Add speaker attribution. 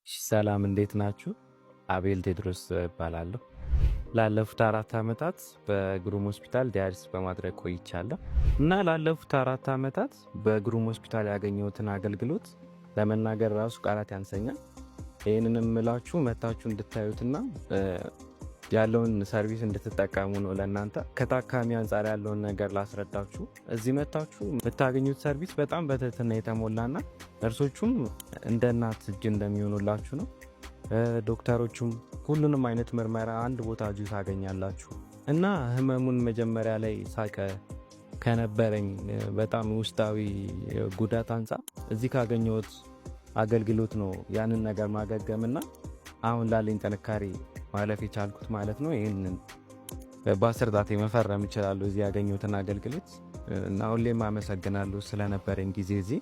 Speaker 1: ሰላም እንዴት ናችሁ? አቤል ቴድሮስ እባላለሁ። ላለፉት 4 ዓመታት በግሩም ሆስፒታል ዲያሊሲስ በማድረግ ቆይቻለሁ እና ላለፉት 4 ዓመታት በግሩም ሆስፒታል ያገኘሁትን አገልግሎት ለመናገር ራሱ ቃላት ያንሰኛል። ይህንንም ምላችሁ መታችሁ እንድታዩትና ያለውን ሰርቪስ እንድትጠቀሙ ነው። ለእናንተ ከታካሚ አንጻር ያለውን ነገር ላስረዳችሁ። እዚህ መታችሁ የምታገኙት ሰርቪስ በጣም በትህትና የተሞላና ነርሶቹም እንደ እናት እጅ እንደሚሆኑላችሁ ነው። ዶክተሮቹም ሁሉንም አይነት ምርመራ አንድ ቦታ እጁ ታገኛላችሁ እና ህመሙን መጀመሪያ ላይ ሳቀ ከነበረኝ በጣም ውስጣዊ ጉዳት አንጻር እዚህ ካገኘሁት አገልግሎት ነው ያንን ነገር ማገገምና አሁን ላለኝ ጥንካሬ ማለፍ የቻልኩት ማለት ነው። ይህንን በ10 ጣቴ መፈረም እችላለሁ እዚህ ያገኘሁትን አገልግሎት እና ሁሌም አመሰግናለሁ ስለነበረኝ ጊዜ እዚህ